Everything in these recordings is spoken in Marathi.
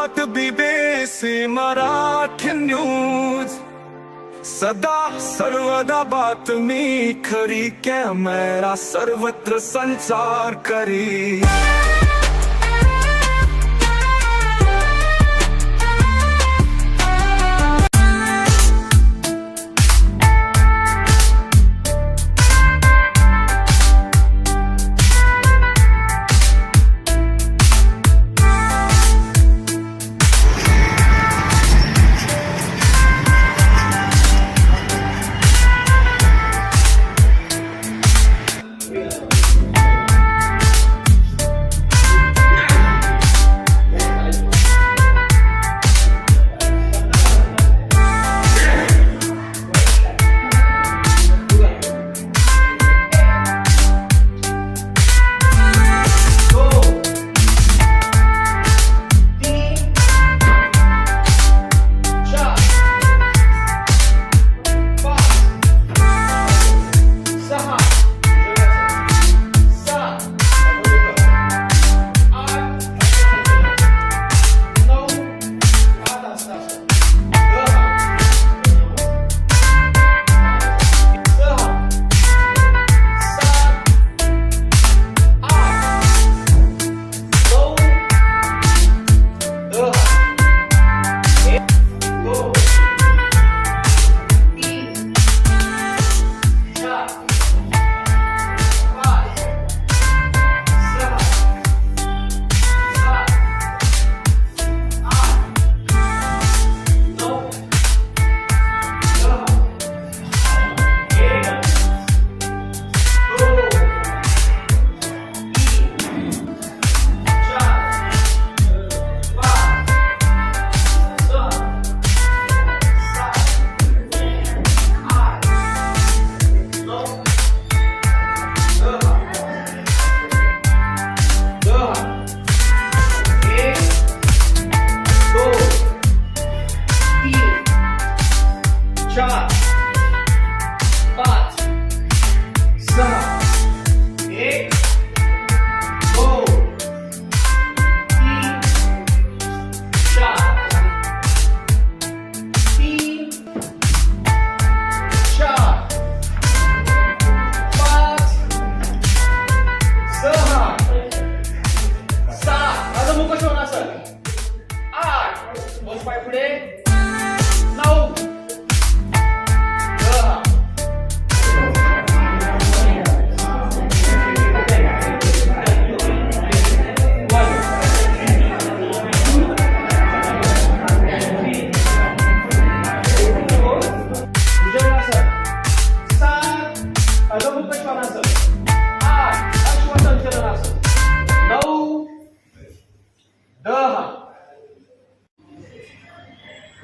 बात BBC मराठी न्यूज, सदा सर्वदा बातमी खरी, कॅमेरा सर्वत्र संचार करी।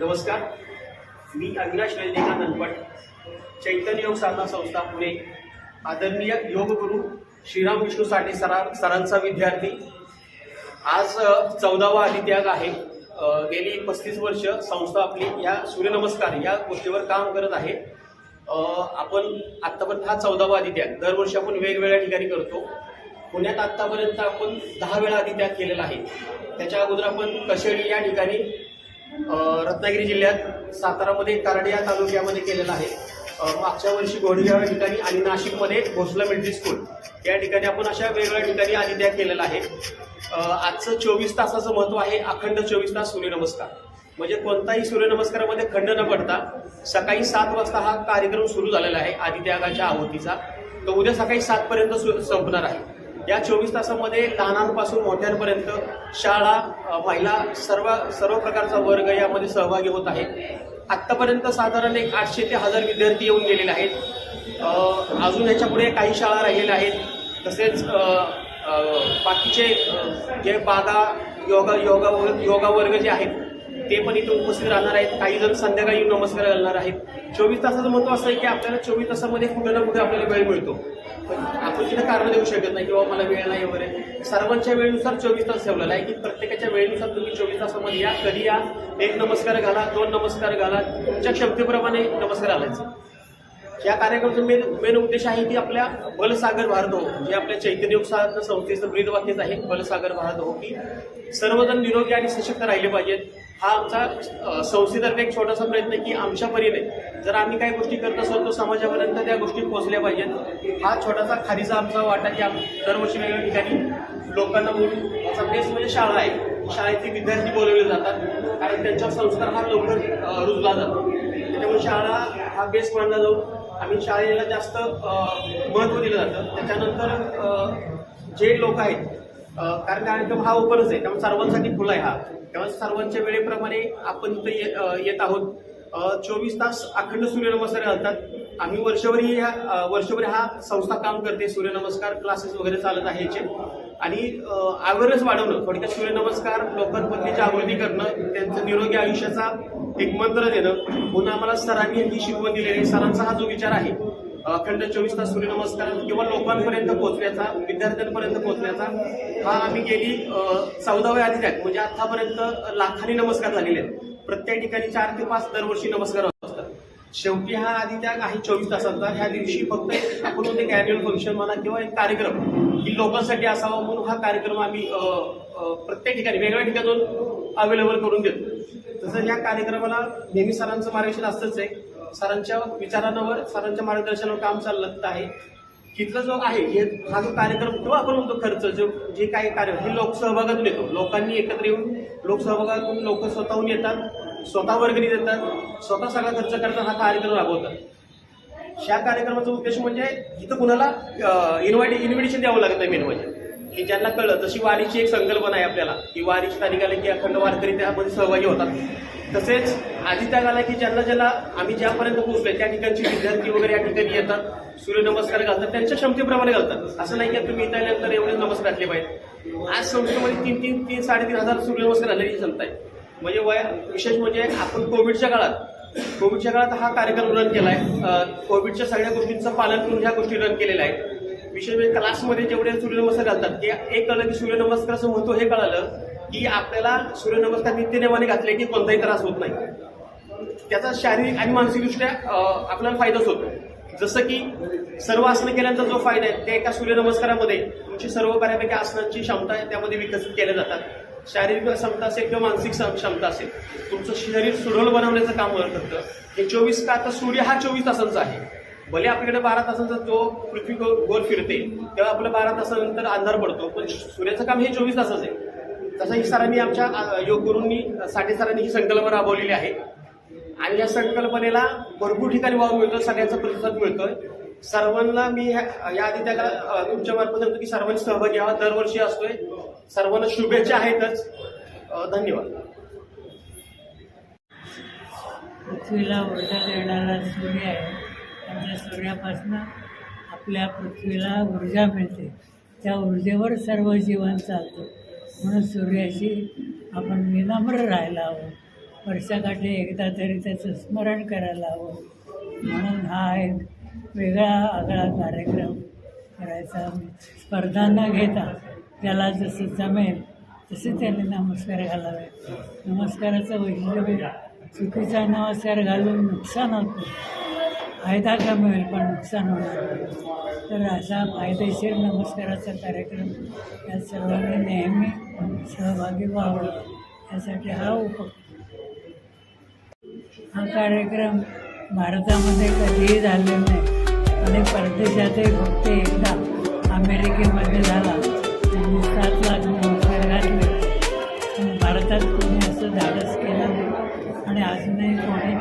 नमस्कार, मी अविनाश वेल्डेकर नंदपट, चैतन्य योग साधना संस्था पुणे, आदरणीय योग गुरु श्रीराम विष्णू साठे सरांचा विद्यार्थी। आज 14वा आदित्याग आहे। गेली 35 वर्ष संस्था आपली या सूर्यनमस्कार या गोष्टीवर काम करत आहे। आपण आतापर्यंत हा 14वा आदित्याग दरवर्षी आपण वेगवेगळ्या ठिकाणी करतो। पुण्यात आतापर्यंत आपण 10 वेळा आदित्याग केलेला आहे। त्याच्या अगोदर आपण कशेळी या ठिकाणी, रत्नागिरी जिल्ह्यात सातारामध्ये कारड या तालुक्यामध्ये केलेला आहे। मागच्या वर्षी घोडगाव या ठिकाणी आणि नाशिकमध्ये भोसला मिलिटरी स्कूल या ठिकाणी आपण अशा वेगवेगळ्या ठिकाणी आदित्याग केलेला आहे। आजचं 24 तासाचं महत्व आहे। अखंड 24 तास सूर्यनमस्कार, म्हणजे कोणताही सूर्यनमस्कारामध्ये खंड न पडता सकाळी 7 वाजता हा कार्यक्रम सुरू झालेला आहे आदित्यागाच्या आहुतीचा। तो उद्या सकाळी 7 पर्यंत संपणार आहे। या 24 तासामध्ये लहानांपासून मोठ्यांपर्यंत शाळा, महिला, सर्व प्रकारचा वर्ग यामध्ये सहभागी होत आहे। आतापर्यंत साधारण 800 ते 1000 विद्यार्थी येऊन गेलेले आहेत। अजून याच्या पुढे काही शाळा राहिलेल्या आहेत। तसेच बाकीचे जे बागा योगा वर्ग जे आहेत ते पण इथे उपस्थित राहणार आहेत। काही जण संध्याकाळी येऊन नमस्कार घालणार आहेत। 24 तासाचं महत्व असं आहे की आपल्याला 24 तासामध्ये कुठे ना कुठे आपल्याला वेळ मिळतो। आपण तिथे कारण देऊ शकत नाही किंवा मला वेळ नाही वगैरे। सर्वांच्या वेळेनुसार 24 तास ठेवलेला आहे की प्रत्येकाच्या वेळेनुसार तुम्ही 24 तासामध्ये या, कधी या, 1 नमस्कार घाला, 2 नमस्कार घाला, तुमच्या क्षमतेप्रमाणे नमस्कार घालायचे। या कार्यक्रमाचा मेन उद्देश आहे की आपल्या बलसागर भारत हो, जे आपल्या चैतन्य योग साधना संस्थेचं ब्रीदवाक्यच आहे, बलसागर भारत हो, की सर्वजण निरोगी आणि सशक्त राहिले पाहिजेत. हा आमचा संस्थेतर्फे एक छोटासा प्रयत्न आहे की आमच्या परीने जर आम्ही काही गोष्टी करत असो तर समाजापर्यंत त्या गोष्टी पोहोचल्या पाहिजेत. हा छोटासा खारीचा आमचा वाटा की दरवर्षी वेगवेगळ्या ठिकाणी लोकांना बोलून याचा बेस म्हणजे शाळा आहे. शाळेचे विद्यार्थी बोलवले जातात कारण त्यांच्यावर संस्कार हा लवकर रुजला जातो. त्याच्यामुळे शाळा हा बेस मानला जाऊन आम्ही शाळेला जास्त महत्त्व दिलं जातं. त्याच्यानंतर जे लोक आहेत कारण कार्यक्रम हा ओपनच आहे त्यामुळे सर्वांसाठी खुला आहे हा. त्यामुळे सर्वांच्या वेळेप्रमाणे आपण इथं येत आहोत. 24 तास अखंड सूर्यनमस्कार घालतात. आम्ही वर्षभर हा संस्था काम करते. सूर्यनमस्कार क्लासेस वगैरे चालत आहे याचे आणि अवेअरनेस वाढवणं, थोडक्यात सूर्यनमस्कार लोकांप्रती जागृती करणं, त्यांचं निरोगी आयुष्याचा एक मंत्र देणं. पुन्हा आम्हाला सरांनी ही शिकवण दिलेली, सरांचा हा जो विचार आहे अखंड 24 तास सूर्यनमस्कार किंवा लोकांपर्यंत पोहोचण्याचा, विद्यार्थ्यांपर्यंत पोहोचण्याचा, हा आम्ही गेली 14व्या आधित्याग म्हणजे आतापर्यंत लाखांनी नमस्कार झालेले आहेत. प्रत्येक ठिकाणी 4 ते 5 दरवर्षी नमस्कार असतात. शेवटी हा आधित्याग आहे 24 तासांचा. ह्या दिवशी फक्त आपण एक अॅन्युअल फंक्शन म्हणा किंवा एक कार्यक्रम की लोकांसाठी असावा म्हणून हा कार्यक्रम आम्ही प्रत्येक ठिकाणी वेगवेगळ्या ठिकाणी अवेलेबल करून देतो. तसं या कार्यक्रमाला नेहमी सरांचं मार्गदर्शन असतंच आहे. सरांच्या विचारांवर, सरांच्या मार्गदर्शनावर काम चाललं आहे. तिथलं जो आहे हा जो कार्यक्रम किंवा आपण म्हणतो खर्च जे काही कार्य हे लोकसहभागातून येतो. लोकांनी एकत्र येऊन लोकसहभागातून लोक स्वतःहून येतात, स्वतः वर्गणी देतात, स्वतः सगळा खर्च करतात, हा कार्यक्रम राबवतात. ह्या कार्यक्रमाचा उद्देश म्हणजे इथं कुणाला इन्व्हिटेशन द्यावं लागत नाही. मेन म्हणजे की ज्यांना कळलं, जशी वारीची एक संकल्पना आहे आपल्याला की वारीची तारीख आली की अखंड वारकरी त्यामध्ये सहभागी होतात, तसेच आदित्याग आला की ज्यांना आम्ही ज्यापर्यंत पोहोचलोय त्या ठिकाणचे विद्यार्थी वगैरे या ठिकाणी येतात, सूर्यनमस्कार घालतात, त्यांच्या क्षमतेप्रमाणे घालतात. असं नाही की तुम्ही इथं आल्यानंतर एवढे नमस्कार घातले पाहिजे. आज संस्थेमध्ये 3,000-3,500 साडेतीन घालण्याची क्षमता आहे. म्हणजे विशेष म्हणजे आपण कोविडच्या काळात हा कार्यक्रम रन केला आहे. कोविडच्या सगळ्या गोष्टींचं पालन करून ह्या गोष्टी रन केलेल्या आहेत. विशेष म्हणजे क्लासमध्ये जेवढे सूर्यनमस्कार घालतात ते एक कळलं की सूर्यनमस्काराचं महत्त्व हे कळालं की आपल्याला सूर्यनमस्कार नित्यनेमाने घातले की कोणताही त्रास होत नाही. त्याचा शारीरिक आणि मानसिकदृष्ट्या आपल्याला फायदाच होतो. जसं की सर्व आसनं केल्यानंतर जो फायदा आहे ते एका सूर्यनमस्कारामध्ये तुमची सर्व बऱ्यापैकी आसनांची क्षमता आहे त्यामध्ये विकसित केल्या जातात. शारीरिक क्षमता असेल किंवा मानसिक क्षमता असेल, तुमचं शरीर सुडोल बनवण्याचं काम करतं. हे 24 का आता सूर्य हा 24 तासांचा आहे. भले आपल्याकडे 12 तासांचा जो पृथ्वी गोल फिरते तेव्हा आपलं 12 तासानंतर अंधार पडतो, पण सूर्याचं काम हे 24 तासाचं आहे. तसंही सरांनी आमच्या योग गुरूंनी साठे सरांनी ही संकल्पना राबवलेली आहे आणि या संकल्पनेला भरपूर ठिकाणी वाव मिळतो, सगळ्यांचा प्रतिसाद मिळतोय. सर्वांना मी या आधी त्याला तुमच्या मार्फत सांगतो की सर्वांनी सहभागी व्हावा. दरवर्षी असतोय. सर्वांना शुभेच्छा आहेतच. धन्यवाद. पृथ्वीला ऊर्जा देणारा सूर्य आहे आणि त्या सूर्यापासून आपल्या पृथ्वीला ऊर्जा मिळते. त्या ऊर्जेवर सर्व जीवन चालतं. म्हणून सूर्याशी आपण विनम्र राहायला हवं. वर्षाकाठी एकदा तरी त्याचं स्मरण करायला हवं. म्हणून हा एक वेगळा आगळा कार्यक्रम करायचा. स्पर्धा न घेता त्याला जसं जमेल तसे त्याने नमस्कार घालावे. नमस्काराचं वैशिष्ट्य चुकीचा नमस्कार घालून नुकसान होतं. फायदा का मिळेल पण नुकसान होणार नाही. तर असा फायदेशीर नमस्काराचा कार्यक्रम या सर्वांनी नेहमी सहभागी व्हावं यासाठी हा कार्यक्रम भारतामध्ये कधीही झालेला नाही आणि परदेशातही फक्त एकदा अमेरिकेमध्ये झाला. त्यांनी 7 लाख नमस्कार घातले. पण भारतात कोणी असं धाडस केलं नाही आणि अजूनही कोणी